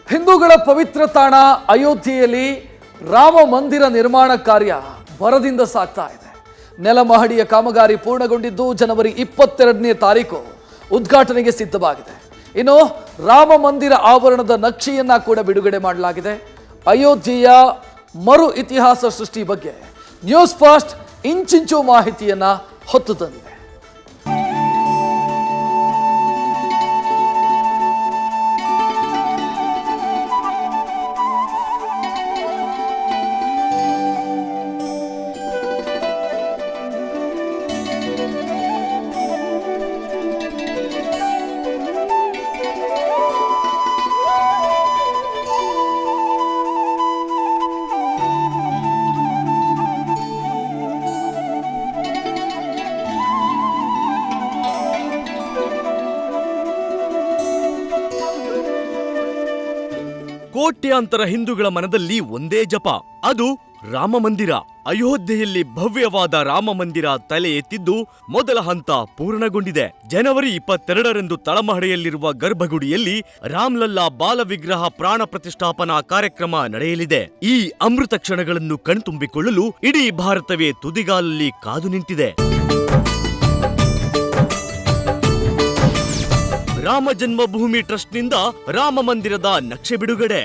ಹಿಂದೂಗಳ ಪವಿತ್ರ ತಾಣ ಅಯೋಧ್ಯೆಯಲ್ಲಿ ರಾಮ ಮಂದಿರ ನಿರ್ಮಾಣ ಕಾರ್ಯ ಭರದಿಂದ ಸಾಗ್ತಾ ಇದೆ. ನೆಲಮಹಡಿಯ ಕಾಮಗಾರಿ ಪೂರ್ಣಗೊಂಡಿದ್ದು ಜನವರಿ 22ನೇ ತಾರೀಕು ಉದ್ಘಾಟನೆಗೆ ಸಿದ್ಧವಾಗಿದೆ. ಇನ್ನು ರಾಮ ಮಂದಿರ ಆವರಣದ ನಕ್ಷೆಯನ್ನ ಕೂಡ ಬಿಡುಗಡೆ ಮಾಡಲಾಗಿದೆ. ಅಯೋಧ್ಯೆಯ ಮರು ಇತಿಹಾಸ ಸೃಷ್ಟಿ ಬಗ್ಗೆ ನ್ಯೂಸ್ ಫಸ್ಟ್ ಇಂಚಿಂಚು ಮಾಹಿತಿಯನ್ನ ಹೊತ್ತು ತಂದಿದೆ. ಕೋಟ್ಯಾಂತರ ಹಿಂದೂಗಳ ಮನದಲ್ಲಿ ಒಂದೇ ಜಪ, ಅದು ರಾಮ ಮಂದಿರ. ಅಯೋಧ್ಯೆಯಲ್ಲಿ ಭವ್ಯವಾದ ರಾಮ ಮಂದಿರ ತಲೆ ಎತ್ತಿದ್ದು ಮೊದಲ ಹಂತ ಪೂರ್ಣಗೊಂಡಿದೆ. ಜನವರಿ 22ರಂದು ತಳಮಹಡಿಯಲ್ಲಿರುವ ಗರ್ಭಗುಡಿಯಲ್ಲಿ ರಾಮ್ಲಲ್ಲಾ ಬಾಲ ವಿಗ್ರಹ ಪ್ರಾಣ ಪ್ರತಿಷ್ಠಾಪನಾ ಕಾರ್ಯಕ್ರಮ ನಡೆಯಲಿದೆ. ಈ ಅಮೃತ ಕ್ಷಣಗಳನ್ನು ಕಣ್ತುಂಬಿಕೊಳ್ಳಲು ಇಡೀ ಭಾರತವೇ ತುದಿಗಾಲಲ್ಲಿ ಕಾದು ನಿಂತಿದೆ. ರಾಮ ಜನ್ಮಭೂಮಿ ಟ್ರಸ್ಟ್ನಿಂದ ರಾಮ ಮಂದಿರದ ನಕ್ಷೆ ಬಿಡುಗಡೆ.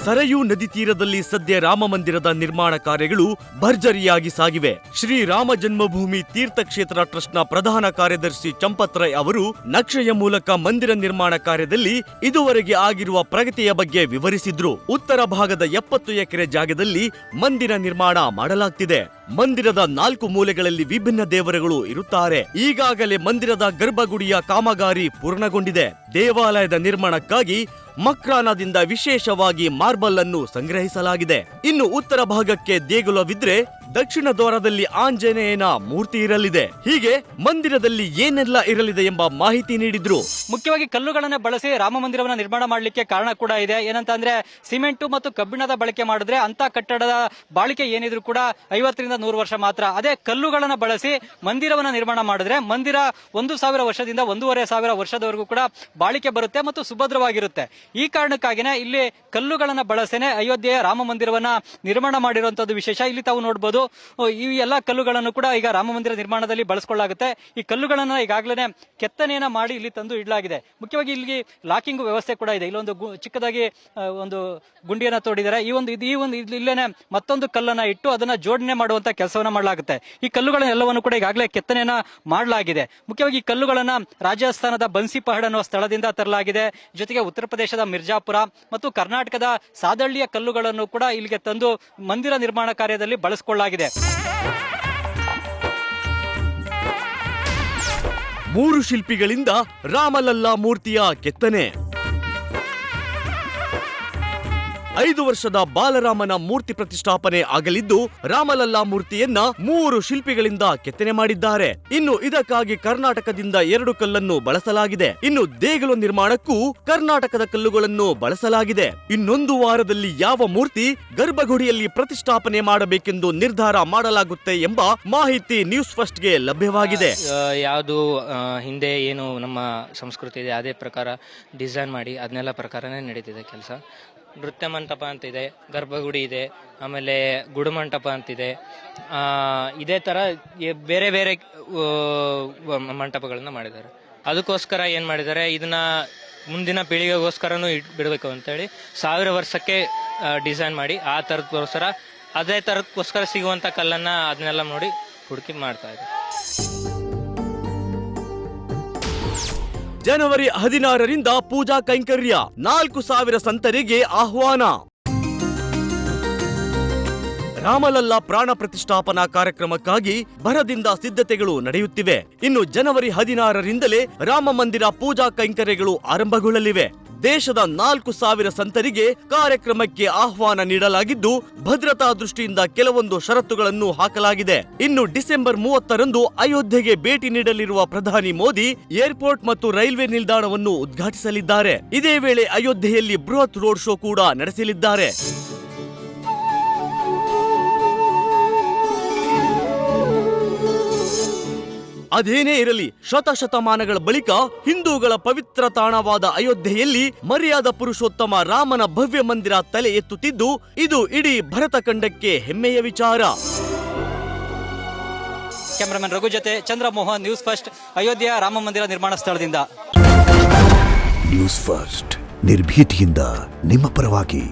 ಸರಯೂ ನದಿ ತೀರದಲ್ಲಿ ಸದ್ಯ ರಾಮ ಮಂದಿರದ ನಿರ್ಮಾಣ ಕಾರ್ಯಗಳು ಭರ್ಜರಿಯಾಗಿ ಸಾಗಿವೆ. ಶ್ರೀ ರಾಮ ಜನ್ಮಭೂಮಿ ತೀರ್ಥಕ್ಷೇತ್ರ ಟ್ರಸ್ಟ್ನ ಪ್ರಧಾನ ಕಾರ್ಯದರ್ಶಿ ಚಂಪತ್ ರೈ ಅವರು ನಕ್ಷೆಯ ಮೂಲಕ ಮಂದಿರ ನಿರ್ಮಾಣ ಕಾರ್ಯದಲ್ಲಿ ಇದುವರೆಗೆ ಆಗಿರುವ ಪ್ರಗತಿಯ ಬಗ್ಗೆ ವಿವರಿಸಿದ್ರು. ಉತ್ತರ ಭಾಗದ 70 ಎಕರೆ ಜಾಗದಲ್ಲಿ ಮಂದಿರ ನಿರ್ಮಾಣ ಮಾಡಲಾಗ್ತಿದೆ. ಮಂದಿರದ 4 ಮೂಲೆಗಳಲ್ಲಿ ವಿಭಿನ್ನ ದೇವರುಗಳು ಇರುತ್ತಾರೆ. ಈಗಾಗಲೇ ಮಂದಿರದ ಗರ್ಭಗುಡಿಯ ಕಾಮಗಾರಿ ಪೂರ್ಣಗೊಂಡಿದೆ. ದೇವಾಲಯದ ನಿರ್ಮಾಣಕ್ಕಾಗಿ ಮಕ್ರಾನದಿಂದ ವಿಶೇಷವಾಗಿ ಮಾರ್ಬಲ್ ಅನ್ನು ಸಂಗ್ರಹಿಸಲಾಗಿದೆ. ಇನ್ನು ಉತ್ತರ ಭಾಗಕ್ಕೆ ದೇಗುಲವಿದ್ರೆ ದಕ್ಷಿಣ ದ್ವಾರದಲ್ಲಿ ಆಂಜನೇಯನ ಮೂರ್ತಿ ಇರಲಿದೆ. ಹೀಗೆ ಮಂದಿರದಲ್ಲಿ ಏನೆಲ್ಲ ಇರಲಿದೆ ಎಂಬ ಮಾಹಿತಿ ನೀಡಿದ್ರು. ಮುಖ್ಯವಾಗಿ ಕಲ್ಲುಗಳನ್ನ ಬಳಸಿ ರಾಮ ಮಂದಿರವನ್ನ ನಿರ್ಮಾಣ ಮಾಡಲಿಕ್ಕೆ ಕಾರಣ ಕೂಡ ಇದೆ. ಏನಂತ ಅಂದ್ರೆ ಸಿಮೆಂಟ್ ಮತ್ತು ಕಬ್ಬಿಣದ ಬಳಕೆ ಮಾಡಿದ್ರೆ ಅಂತ ಕಟ್ಟಡದ ಬಾಳಿಕೆ ಏನಿದ್ರು ಕೂಡ 50ರಿಂದ 100 ವರ್ಷ ಮಾತ್ರ. ಅದೇ ಕಲ್ಲುಗಳನ್ನ ಬಳಸಿ ಮಂದಿರವನ್ನ ನಿರ್ಮಾಣ ಮಾಡಿದ್ರೆ ಮಂದಿರ 1000 ವರ್ಷದಿಂದ 1500 ವರ್ಷದವರೆಗೂ ಕೂಡ ಬಾಳಿಕೆ ಬರುತ್ತೆ ಮತ್ತು ಸುಭದ್ರವಾಗಿರುತ್ತೆ. ಈ ಕಾರಣಕ್ಕಾಗಿನೇ ಇಲ್ಲಿ ಕಲ್ಲುಗಳನ್ನ ಬಳಸೇನೆ ಅಯೋಧ್ಯೆಯ ರಾಮ ಮಂದಿರವನ್ನ ನಿರ್ಮಾಣ ಮಾಡಿರುವಂತದ್ದು ವಿಶೇಷ. ಇಲ್ಲಿ ತಾವು ನೋಡಬಹುದು ಈ ಎಲ್ಲಾ ಕಲ್ಲುಗಳನ್ನು ಕೂಡ ಈಗ ರಾಮ ಮಂದಿರ ನಿರ್ಮಾಣದಲ್ಲಿ ಬಳಸಿಕೊಳ್ಳಲಾಗುತ್ತೆ. ಈ ಕಲ್ಲುಗಳನ್ನ ಈಗಾಗಲೇ ಕೆತ್ತನೆಯನ್ನ ಮಾಡಿ ಇಲ್ಲಿ ತಂದು ಇಡಲಾಗಿದೆ. ಮುಖ್ಯವಾಗಿ ಇಲ್ಲಿ ಲಾಕಿಂಗ್ ವ್ಯವಸ್ಥೆ ಕೂಡ ಇದೆ. ಇಲ್ಲೊಂದು ಚಿಕ್ಕದಾಗಿ ಒಂದು ಗುಂಡಿಯನ್ನ ತೋಡಿದ್ದಾರೆ. ಈ ಒಂದು ಇಲ್ಲೇನೆ ಮತ್ತೊಂದು ಕಲ್ಲನ್ನ ಇಟ್ಟು ಅದನ್ನ ಜೋಡಣೆ ಮಾಡುವಂತ ಕೆಲಸವನ್ನ ಮಾಡಲಾಗುತ್ತೆ. ಈ ಕಲ್ಲುಗಳನ್ನೆಲ್ಲವನ್ನು ಕೂಡ ಈಗಾಗಲೇ ಕೆತ್ತನೆಯನ್ನ ಮಾಡಲಾಗಿದೆ. ಮುಖ್ಯವಾಗಿ ಈ ಕಲ್ಲುಗಳನ್ನ ರಾಜಸ್ಥಾನದ ಬನ್ಸಿ ಪಹಡ್ ಅನ್ನುವ ಸ್ಥಳದಿಂದ ತರಲಾಗಿದೆ. ಜೊತೆಗೆ ಉತ್ತರ ಪ್ರದೇಶದ ಮಿರ್ಜಾಪುರ ಮತ್ತು ಕರ್ನಾಟಕದ ಸಾದಳ್ಳಿಯ ಕಲ್ಲುಗಳನ್ನು ಕೂಡ ಇಲ್ಲಿಗೆ ತಂದು ಮಂದಿರ ನಿರ್ಮಾಣ ಕಾರ್ಯದಲ್ಲಿ ಬಳಸಿಕೊಳ್ಳಲಾಗಿದೆ. 3 ಶಿಲ್ಪಿಗಳಿಂದ ರಾಮಲಲ್ಲಾ ಮೂರ್ತಿಯ ಕೆತ್ತನೆ. 5 ವರ್ಷದ ಬಾಲರಾಮನ ಮೂರ್ತಿ ಪ್ರತಿಷ್ಠಾಪನೆ ಆಗಲಿದ್ದು ರಾಮಲಲ್ಲಾ ಮೂರ್ತಿಯನ್ನ 3 ಶಿಲ್ಪಿಗಳಿಂದ ಕೆತ್ತನೆ ಮಾಡಿದ್ದಾರೆ. ಇನ್ನು ಇದಕ್ಕಾಗಿ ಕರ್ನಾಟಕದಿಂದ 2 ಕಲ್ಲನ್ನು ಬಳಸಲಾಗಿದೆ. ಇನ್ನು ದೇಗುಲ ನಿರ್ಮಾಣಕ್ಕೂ ಕರ್ನಾಟಕದ ಕಲ್ಲುಗಳನ್ನು ಬಳಸಲಾಗಿದೆ. ಇನ್ನೊಂದು ವಾರದಲ್ಲಿ ಯಾವ ಮೂರ್ತಿ ಗರ್ಭಗುಡಿಯಲ್ಲಿ ಪ್ರತಿಷ್ಠಾಪನೆ ಮಾಡಬೇಕೆಂದು ನಿರ್ಧಾರ ಮಾಡಲಾಗುತ್ತೆ ಎಂಬ ಮಾಹಿತಿ ನ್ಯೂಸ್ ಫಸ್ಟ್ಗೆ ಲಭ್ಯವಾಗಿದೆ. ಯಾವುದು ಹಿಂದೆ ಏನು ನಮ್ಮ ಸಂಸ್ಕೃತಿ ಇದೆ ಅದೇ ಪ್ರಕಾರ ಡಿಸೈನ್ ಮಾಡಿ ಅದನ್ನೆಲ್ಲ ಪ್ರಕಾರನೇ ನಡೀತಿದೆ ಕೆಲಸ. ನೃತ್ಯ ಮಂಟಪ ಅಂತಿದೆ, ಗರ್ಭಗುಡಿ ಇದೆ, ಆಮೇಲೆ ಗುಡುಮಂಟಪ ಅಂತಿದೆ. ಇದೇ ಥರ ಬೇರೆ ಬೇರೆ ಮಂಟಪಗಳನ್ನ ಮಾಡಿದ್ದಾರೆ. ಅದಕ್ಕೋಸ್ಕರ ಏನು ಮಾಡಿದ್ದಾರೆ, ಇದನ್ನ ಮುಂದಿನ ಪೀಳಿಗೆಗೋಸ್ಕರನೂ ಬಿಡಬೇಕು ಅಂತೇಳಿ 1000 ವರ್ಷಕ್ಕೆ ಡಿಸೈನ್ ಮಾಡಿ ಆ ಥರದಗೋಸ್ಕರ ಅದೇ ಥರಕ್ಕೋಸ್ಕರ ಸಿಗುವಂಥ ಕಲ್ಲನ್ನು ಅದನ್ನೆಲ್ಲ ನೋಡಿ ಹುಡುಕಿ ಮಾಡ್ತಾ ಇದ್ದಾರೆ. ಜನವರಿ 16ರಿಂದ ಪೂಜಾ ಕೈಂಕರ್ಯ, 4000 ಸಂತರಿಗೆ ಆಹ್ವಾನ. ರಾಮಲಲ್ಲಾ ಪ್ರಾಣ ಪ್ರತಿಷ್ಠಾಪನಾ ಕಾರ್ಯಕ್ರಮಕ್ಕಾಗಿ ಭರದಿಂದ ಸಿದ್ಧತೆಗಳು ನಡೆಯುತ್ತಿವೆ. ಇನ್ನು ಜನವರಿ 16ರಿಂದಲೇ ರಾಮ ಮಂದಿರ ಪೂಜಾ ಕೈಂಕರ್ಯಗಳು ಆರಂಭಗೊಳ್ಳಲಿವೆ. ದೇಶದ 4000 ಸಂತರಿಗೆ ಕಾರ್ಯಕ್ರಮಕ್ಕೆ ಆಹ್ವಾನ ನೀಡಲಾಗಿದ್ದು ಭದ್ರತಾ ದೃಷ್ಟಿಯಿಂದ ಕೆಲವೊಂದು ಷರತ್ತುಗಳನ್ನು ಹಾಕಲಾಗಿದೆ. ಇನ್ನು ಡಿಸೆಂಬರ್ 30ರಂದು ಅಯೋಧ್ಯೆಗೆ ಭೇಟಿ ನೀಡಲಿರುವ ಪ್ರಧಾನಿ ಮೋದಿ ಏರ್ಪೋರ್ಟ್ ಮತ್ತು ರೈಲ್ವೆ ನಿಲ್ದಾಣವನ್ನು ಉದ್ಘಾಟಿಸಲಿದ್ದಾರೆ. ಇದೇ ವೇಳೆ ಅಯೋಧ್ಯೆಯಲ್ಲಿ ಬೃಹತ್ ರೋಡ್ ಶೋ ಕೂಡ ನಡೆಸಲಿದ್ದಾರೆ. ಅದೇನೇ ಇರಲಿ, ಶತಶತಮಾನಗಳ ಬಳಿಕ ಹಿಂದೂಗಳ ಪವಿತ್ರ ತಾಣವಾದ ಅಯೋಧ್ಯೆಯಲ್ಲಿ ಮರ್ಯಾದ ಪುರುಷೋತ್ತಮ ರಾಮನ ಭವ್ಯ ಮಂದಿರ ತಲೆ ಎತ್ತುತ್ತಿದ್ದು, ಇದು ಇಡೀ ಭರತ ಖಂಡಕ್ಕೆ ಹೆಮ್ಮೆಯ ವಿಚಾರ. ಕ್ಯಾಮರಾಮನ್ ರಘು ಜೊತೆ ಚಂದ್ರಮೋಹನ್, ನ್ಯೂಸ್ ಫಸ್ಟ್, ಅಯೋಧ್ಯೆಯ ರಾಮ ಮಂದಿರ ನಿರ್ಮಾಣ ಸ್ಥಳದಿಂದ. ನ್ಯೂಸ್ ಫಸ್ಟ್, ನಿರ್ಭೀತಿಯಿಂದ ನಿಮ್ಮ ಪರವಾಗಿ.